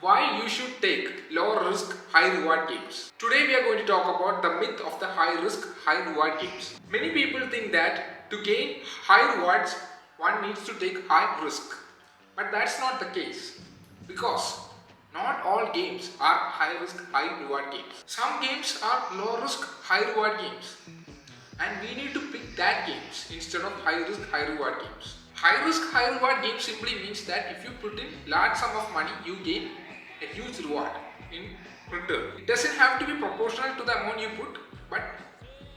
why you should take low risk, high reward games. Today we are going to talk about the myth of the high risk, high reward games. Many people think that to gain high rewards, one needs to take high risk. But that's not the case, because not all games are high risk, high reward games. Some games are low risk, high reward games, and we need to pick that games instead of high risk, high reward games. High risk, high reward game simply means that if you put in large sum of money, you gain a huge reward in return. It doesn't have to be proportional to the amount you put, but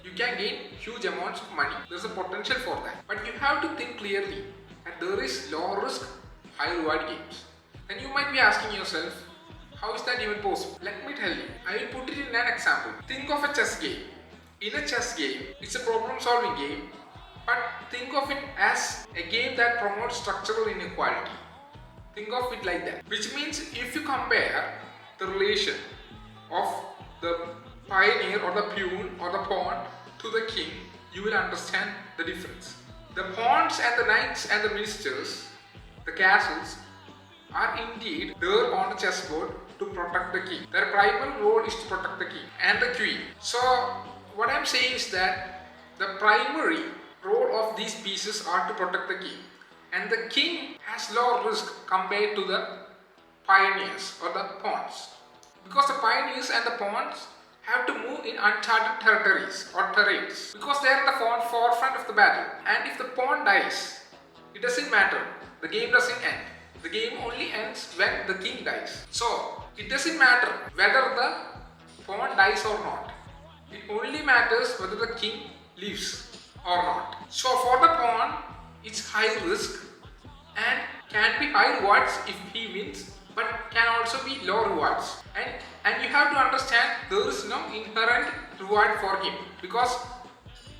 you can gain huge amounts of money. There's a potential for that. But you have to think clearly that there is low risk, high reward games. Then you might be asking yourself, how is that even possible? Let me tell you. I will put it in an example. Think of a chess game. In a chess game, it's a problem solving game, but think of it as a game that promotes structural inequality. Think of it like that. Which means if you compare the relation of the pioneer or the peon or the pawn to the king, you will understand the difference. The pawns and the knights and the ministers, the castles, are indeed there on the chessboard to protect the king. Their primary role is to protect the king and the queen. So what I'm saying is that the primary role of these pieces are to protect the king, and the king has low risk compared to the pioneers or the pawns, because the pioneers and the pawns have to move in uncharted territories or terrains, because they are in the forefront of the battle. And if the pawn dies, it doesn't matter, the game doesn't end. The game only ends when the king dies. So it doesn't matter whether the pawn dies or not. It only matters whether the king lives or not. So for the pawn, it's high risk and can be high rewards if he wins, but can also be low rewards. And you have to understand there is no inherent reward for him, because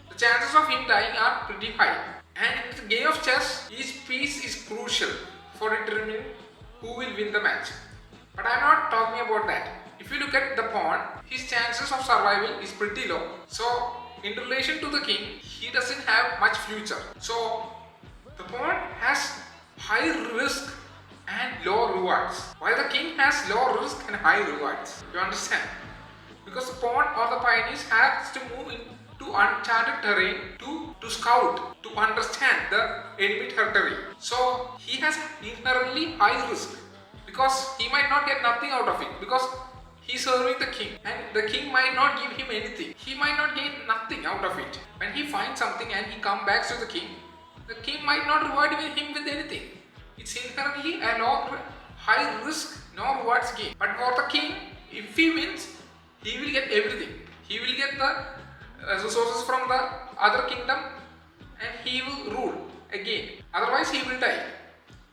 the chances of him dying are pretty high. And in the game of chess, each piece is crucial for determining who will win the match. But I'm not talking about that. If you look at the pawn, his chances of survival is pretty low. So in relation to the king, he doesn't have much future. So the pawn has high risk and low rewards, while the king has low risk and high rewards. You understand? Because the pawn or the pioneers has to move into uncharted terrain to scout, to understand the enemy territory. So he has inherently high risk, because he might not get nothing out of it, because he's serving the king, and the king might not give him anything. He might not gain nothing out of it. When he finds something and he comes back to the king might not reward him with anything. It's inherently a high risk, no rewards game. But for the king, if he wins, he will get everything. He will get the resources from the other kingdom, and he will rule again. Otherwise he will die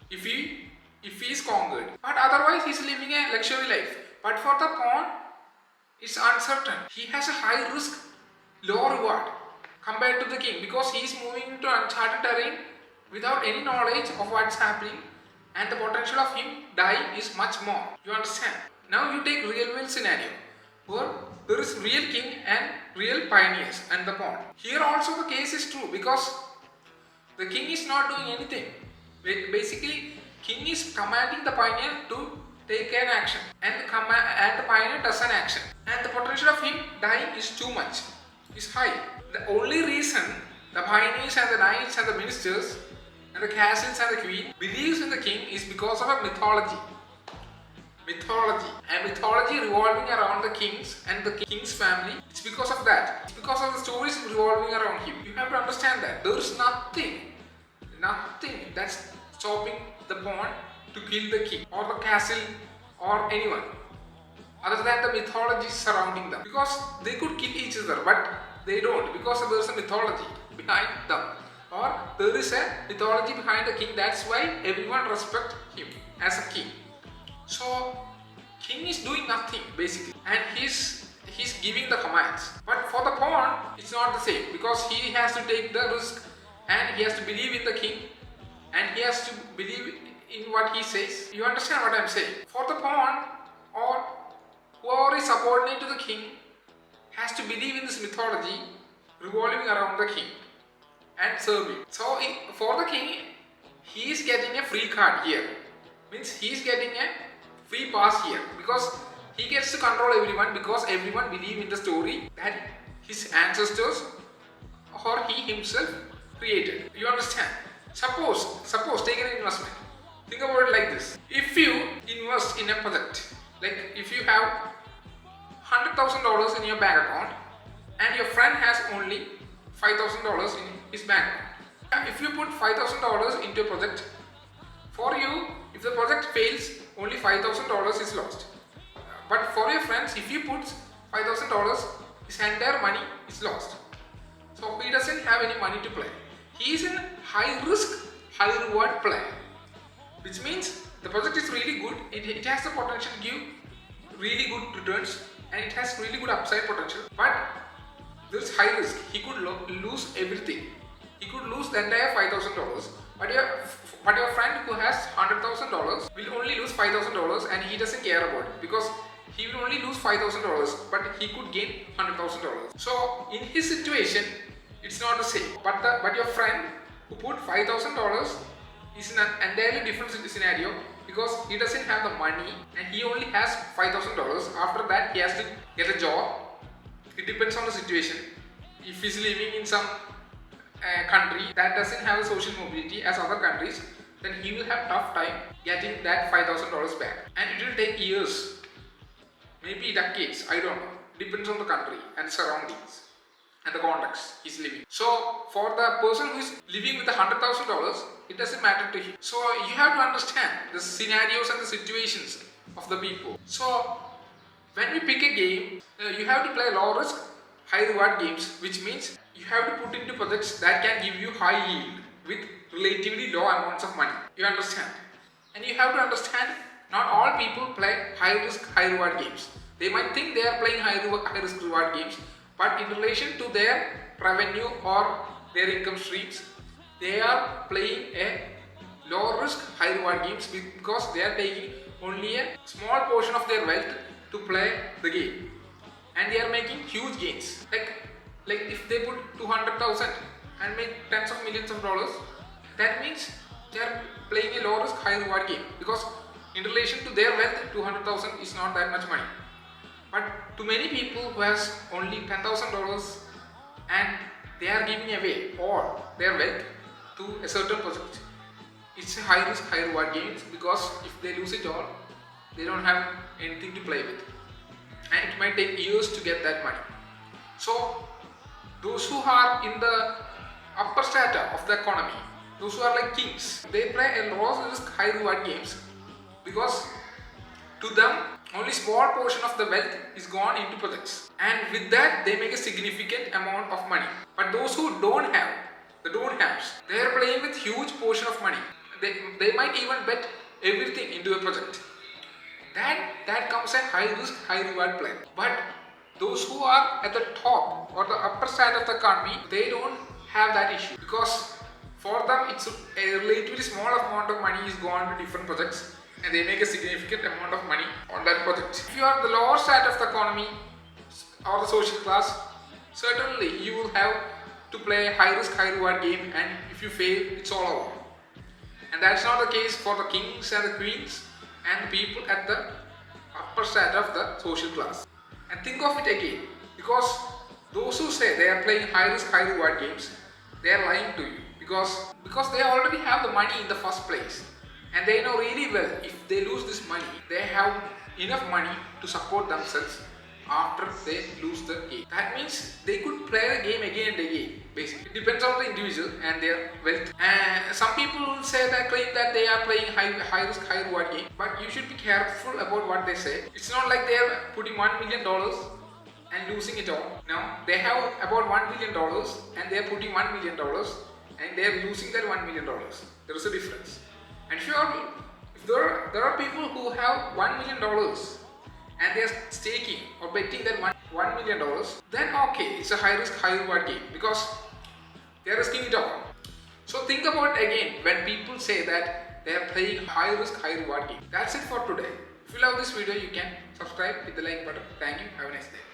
if he is conquered. But otherwise he is living a luxury life. But for the pawn, it's uncertain. He has a high risk, low reward compared to the king, because he is moving into uncharted terrain without any knowledge of what's happening, and the potential of him dying is much more. You understand? Now you take real world scenario where there is real king and real pioneers and the pawn. Here also the case is true, because the king is not doing anything. Basically, king is commanding the pioneer to take an action, and the pioneer does an action, and the potential of him dying is too much, is high. The only reason the pioneers and the knights and the ministers and the castles and the queen believes in the king is because of a mythology. A mythology revolving around the kings and the king's family. It's because of that. It's because of the stories revolving around him. You have to understand that there is nothing that's stopping the pawn to kill the king or the castle or anyone, other than the mythology surrounding them. Because they could kill each other, but they don't, because there is a mythology behind them, or there is a mythology behind the king. That's why everyone respects him as a king. So king is doing nothing basically, and he's giving the commands. But for the pawn, it's not the same, because he has to take the risk, and he has to believe in the king, and he has to believe in what he says. You understand what I'm saying? For the pawn, or whoever is subordinate to the king, has to believe in this mythology revolving around the king and serve him. So for the king, he is getting a free card here. Means he is getting a free pass here because he gets to control everyone because everyone believe in the story that his ancestors or he himself created. You understand? Suppose take an investment. Think about it like this. If you invest in a project, like if you have $100,000 in your bank account and your friend has only $5,000 in his bank account. If you put $5,000 into a project, for you, if the project fails, only $5,000 is lost. But for your friends, if you put $5,000, his entire money is lost. So he doesn't have any money to play. He is in high risk, high reward play. Which means the project is really good, it has the potential to give really good returns and it has really good upside potential, but there is high risk. He could lose everything. He could lose the entire $5,000, but your friend who has $100,000 will only lose $5,000 and he doesn't care about it because he will only lose $5,000 but he could gain $100,000. So in his situation, it's not the same. But your friend who put $5,000 is in an entirely different scenario because he doesn't have the money and he only has $5,000. After that, he has to get a job. It depends on the situation. If he's living in some country that doesn't have a social mobility as other countries, then he will have tough time getting that $5,000 back. And it will take years, maybe decades, I don't know. Depends on the country and surroundings and the context he's living. So for the person who is living with $100,000, it doesn't matter to him. So you have to understand the scenarios and the situations of the people. So when we pick a game, you have to play low risk, high reward games, which means you have to put into projects that can give you high yield with relatively low amounts of money. You understand? And you have to understand, not all people play high risk, high reward games. They might think they are playing high risk reward games, but in relation to their revenue or their income streams, they are playing a low risk, high reward games because they are taking only a small portion of their wealth to play the game, and they are making huge gains. Like if they put 200,000 and make tens of millions of dollars, that means they are playing a low risk, high reward game because in relation to their wealth, 200,000 is not that much money. But to many people who has only $10,000 and they are giving away all their wealth to a certain project, it's a high risk, high reward game because if they lose it all, they don't have anything to play with, and it might take years to get that money. So those who are in the upper strata of the economy, those who are like kings, they play a low risk, high reward games because to them only small portion of the wealth is gone into projects, and with that they make a significant amount of money. But those who don't have, the don't-haves, they are playing with huge portion of money. They might even bet everything into a project. That comes a high risk, high reward play. But those who are at the top or the upper side of the economy, they don't have that issue because for them it's a relatively small amount of money is gone to different projects and they make a significant amount of money on that project. If you are the lower side of the economy or the social class, certainly you will have to play a high risk, high reward game, and if you fail, it's all over. And that's not the case for the kings and the queens and the people at the upper side of the social class. And think of it again, because those who say they are playing high risk, high reward games, they are lying to you because they already have the money in the first place, and they know really well if they lose this money, they have enough money to support themselves after they lose the game. That means they could play the game again and again. Basically, it depends on the individual and their wealth. And some people say that claim that they are playing high risk, high reward game, but you should be careful about what they say. It's not like they are putting $1 million and losing it all. No, they have about $1 million and they are putting $1 million and they are losing that $1 million. There is a difference. And if there are people who have $1 million and they are staking or betting that $1 million, then okay, it's a high risk, high reward game because they are risking it all. So think about it again when people say that they are playing high risk, high reward game. That's it for today. If you love this video, you can subscribe, hit the like button. Thank you. Have a nice day.